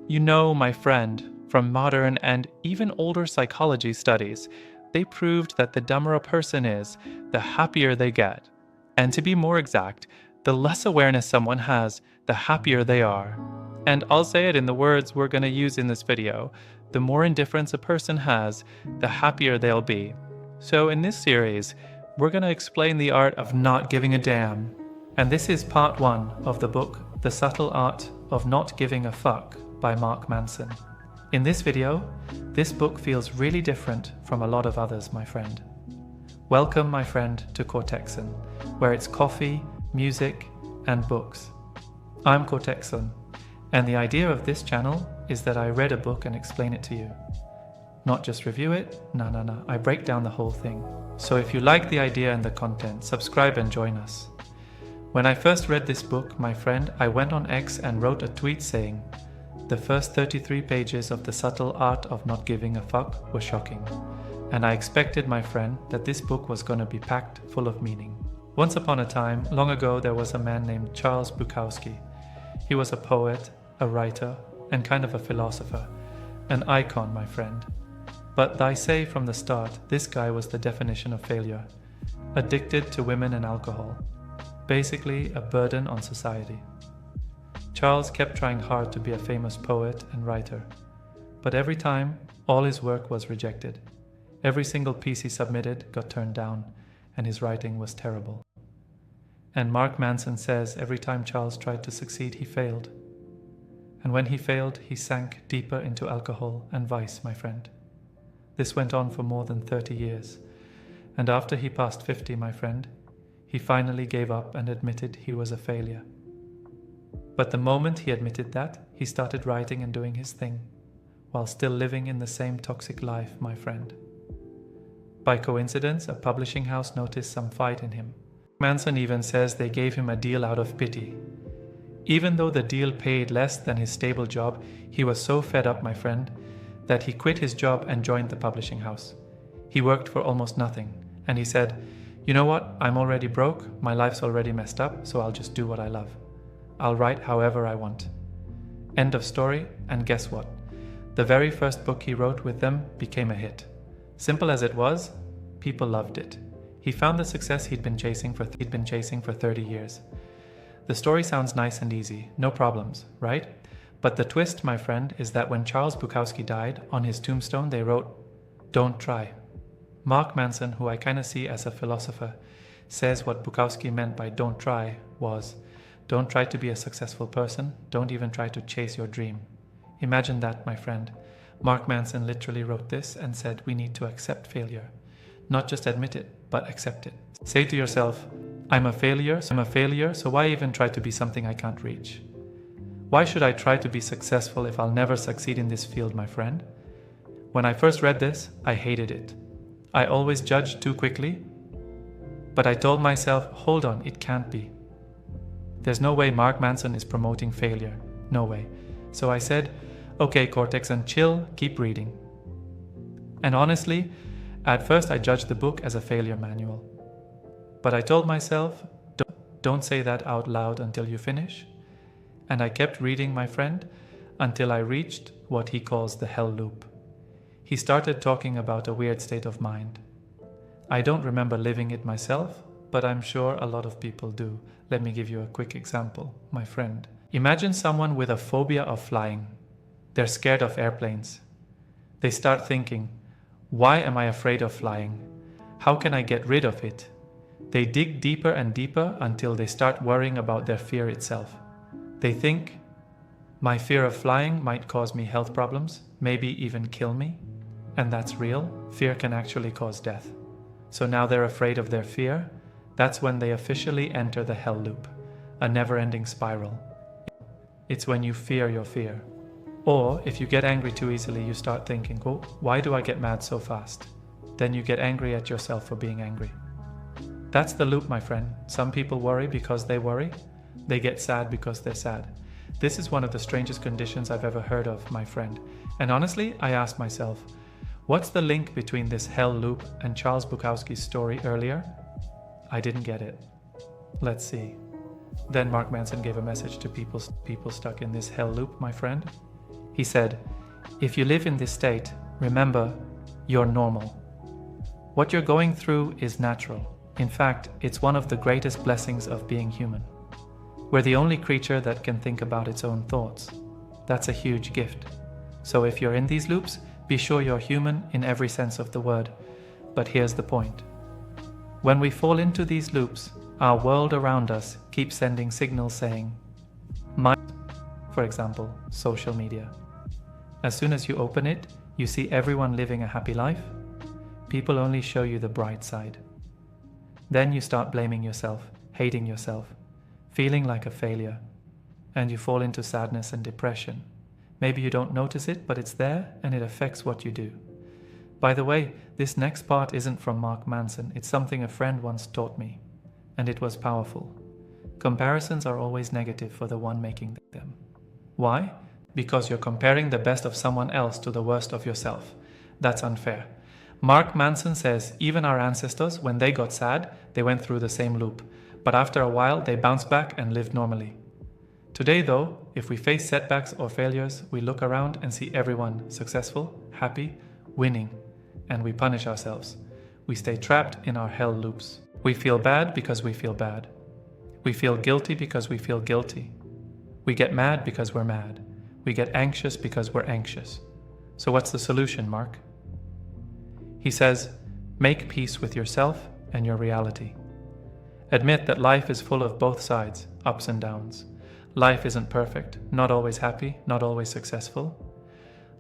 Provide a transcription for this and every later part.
You know, my friend, from modern and even older psychology studies, they proved that the dumber a person is, the happier they get. And to be more exact, the less awareness someone has, the happier they are. And I'll say it in the words we're going to use in this video: the more indifference a person has, the happier they'll be. So in this series, we're going to explain the art of not giving a damn. And this is part 1 of the book, The Subtle Art of Not Giving a Fuck by Mark Manson. In this video, this book feels really different from a lot of others, my friend. Welcome, my friend, to Cortexon, where it's coffee, music, and books. I'm Cortexon, and the idea of this channel is that I read a book and explain it to you. Not just review it, no, I break down the whole thing. So if you like the idea and the content, subscribe and join us. When I first read this book, my friend, I went on X and wrote a tweet saying, the first 33 pages of The Subtle Art of Not Giving a Fuck were shocking, and I expected, my friend, that this book was going to be packed full of meaning. Once upon a time, long ago, there was a man named Charles Bukowski. He was a poet, a writer, and kind of a philosopher, an icon, my friend. But I say from the start, this guy was the definition of failure, addicted to women and alcohol, basically a burden on society. Charles kept trying hard to be a famous poet and writer, but every time, all his work was rejected. Every single piece he submitted got turned down, and his writing was terrible. And Mark Manson says every time Charles tried to succeed, he failed. And when he failed, he sank deeper into alcohol and vice, my friend. This went on for more than 30 years, and after he passed 50, my friend, he finally gave up and admitted he was a failure. But the moment he admitted that, he started writing and doing his thing, while still living in the same toxic life, my friend. By coincidence, a publishing house noticed some fight in him. Manson even says they gave him a deal out of pity. Even though the deal paid less than his stable job, he was so fed up, my friend, that he quit his job and joined the publishing house. He worked for almost nothing, and he said, "You know what, I'm already broke, my life's already messed up, so I'll just do what I love. I'll write however I want." End of story, and guess what? The very first book he wrote with them became a hit. Simple as it was, people loved it. He found the success he'd been chasing for 30 years. The story sounds nice and easy, no problems, right? But the twist, my friend, is that when Charles Bukowski died, on his tombstone they wrote, "Don't try." Mark Manson, who I kind of see as a philosopher, says what Bukowski meant by "don't try" was, don't try to be a successful person, don't even try to chase your dream. Imagine that, my friend. Mark Manson literally wrote this and said we need to accept failure. Not just admit it, but accept it. Say to yourself, I'm a failure, so why even try to be something I can't reach? Why should I try to be successful if I'll never succeed in this field, my friend? When I first read this, I hated it. I always judged too quickly, but I told myself, hold on, it can't be. There's no way Mark Manson is promoting failure. No way. So I said, okay, Cortexon, chill, keep reading. And honestly, at first I judged the book as a failure manual. But I told myself, don't say that out loud until you finish. And I kept reading, my friend, until I reached what he calls the hell loop. He started talking about a weird state of mind. I don't remember living it myself, but I'm sure a lot of people do. Let me give you a quick example, my friend. Imagine someone with a phobia of flying. They're scared of airplanes. They start thinking, why am I afraid of flying? How can I get rid of it? They dig deeper and deeper until they start worrying about their fear itself. They think, my fear of flying might cause me health problems, maybe even kill me. And that's real. Fear can actually cause death. So now they're afraid of their fear. That's when they officially enter the hell loop, a never-ending spiral. It's when you fear your fear. Or if you get angry too easily, you start thinking, oh, why do I get mad so fast? Then you get angry at yourself for being angry. That's the loop, my friend. Some people worry because they worry. They get sad because they're sad. This is one of the strangest conditions I've ever heard of, my friend. And honestly, I asked myself, what's the link between this hell loop and Charles Bukowski's story earlier? I didn't get it. Let's see. Then Mark Manson gave a message to people stuck in this hell loop, my friend. He said, "If you live in this state, remember, you're normal. What you're going through is natural. In fact, it's one of the greatest blessings of being human. We're the only creature that can think about its own thoughts. That's a huge gift. So if you're in these loops, be sure you're human in every sense of the word. But here's the point. When we fall into these loops, our world around us keeps sending signals saying, for example, social media. As soon as you open it, you see everyone living a happy life. People only show you the bright side. Then you start blaming yourself, hating yourself, feeling like a failure, and you fall into sadness and depression. Maybe you don't notice it, but it's there and it affects what you do. By the way, this next part isn't from Mark Manson. It's something a friend once taught me, and it was powerful. Comparisons are always negative for the one making them. Why? Because you're comparing the best of someone else to the worst of yourself. That's unfair. Mark Manson says even our ancestors, when they got sad, they went through the same loop. But after a while, they bounced back and lived normally. Today though, if we face setbacks or failures, we look around and see everyone successful, happy, winning, and we punish ourselves. We stay trapped in our hell loops. We feel bad because we feel bad. We feel guilty because we feel guilty. We get mad because we're mad. We get anxious because we're anxious. So what's the solution, Mark? He says, make peace with yourself and your reality. Admit that life is full of both sides, ups and downs. Life isn't perfect, not always happy, not always successful.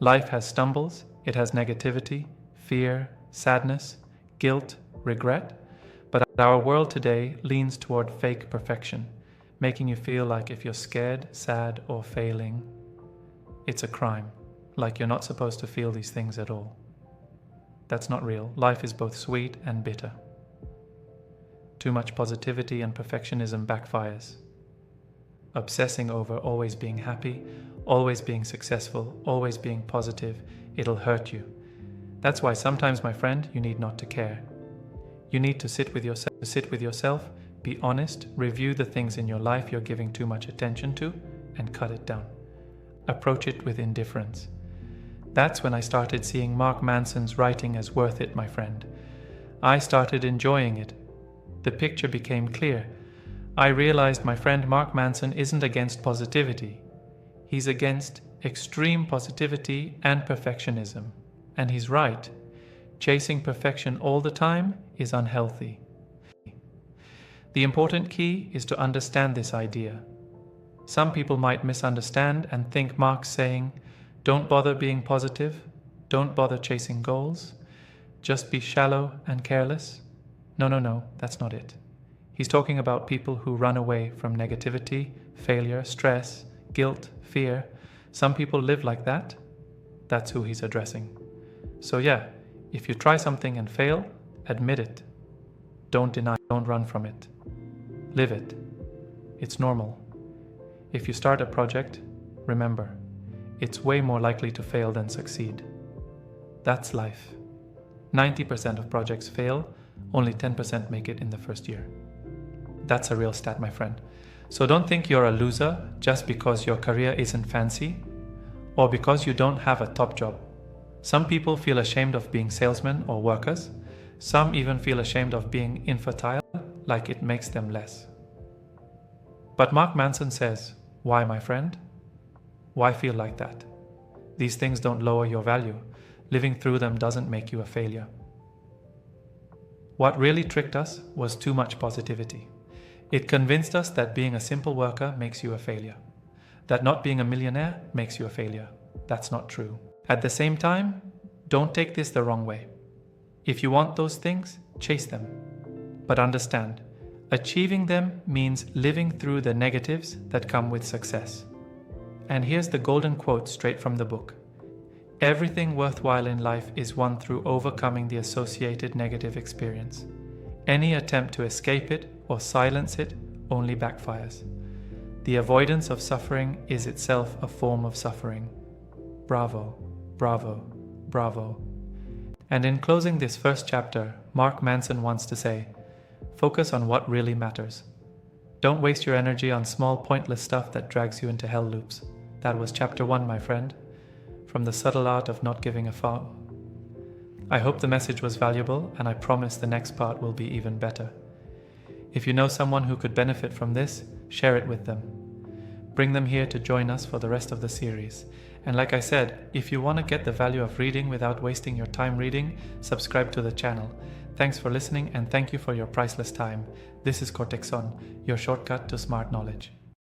Life has stumbles, it has negativity, fear, sadness, guilt, regret. But our world today leans toward fake perfection, making you feel like if you're scared, sad, or failing, it's a crime, like you're not supposed to feel these things at all. That's not real. Life is both sweet and bitter. Too much positivity and perfectionism backfires. Obsessing over always being happy, always being successful, always being positive, it'll hurt you. That's why sometimes, my friend, you need not to care. You need to sit with yourself, be honest, review the things in your life you're giving too much attention to, and cut it down. Approach it with indifference. That's when I started seeing Mark Manson's writing as worth it, my friend. I started enjoying it. The picture became clear. I realized my friend Mark Manson isn't against positivity. He's against extreme positivity and perfectionism. And he's right. Chasing perfection all the time is unhealthy. The important key is to understand this idea. Some people might misunderstand and think Mark's saying, don't bother being positive, don't bother chasing goals, just be shallow and careless. No, that's not it. He's talking about people who run away from negativity, failure, stress, guilt, fear. Some people live like that. That's who he's addressing. So yeah, if you try something and fail, admit it. Don't deny, don't run from it. Live it. It's normal. If you start a project, remember, it's way more likely to fail than succeed. That's life. 90% of projects fail, only 10% make it in the first year. That's a real stat, my friend. So don't think you're a loser just because your career isn't fancy or because you don't have a top job. Some people feel ashamed of being salesmen or workers. Some even feel ashamed of being infertile, like it makes them less. But Mark Manson says, why, my friend? Why feel like that? These things don't lower your value. Living through them doesn't make you a failure. What really tricked us was too much positivity. It convinced us that being a simple worker makes you a failure. That not being a millionaire makes you a failure. That's not true. At the same time, don't take this the wrong way. If you want those things, chase them. But understand, achieving them means living through the negatives that come with success. And here's the golden quote straight from the book. Everything worthwhile in life is won through overcoming the associated negative experience. Any attempt to escape it or silence it only backfires. The avoidance of suffering is itself a form of suffering. Bravo, bravo, bravo. And in closing this first chapter, Mark Manson wants to say, focus on what really matters. Don't waste your energy on small pointless stuff that drags you into hell loops. That was chapter 1, my friend. from the subtle art of not giving a fuck. I hope the message was valuable, and I promise the next part will be even better. If you know someone who could benefit from this, share it with them. Bring them here to join us for the rest of the series. And like I said, if you want to get the value of reading without wasting your time reading, subscribe to the channel. Thanks for listening, and thank you for your priceless time. This is Cortexon, your shortcut to smart knowledge.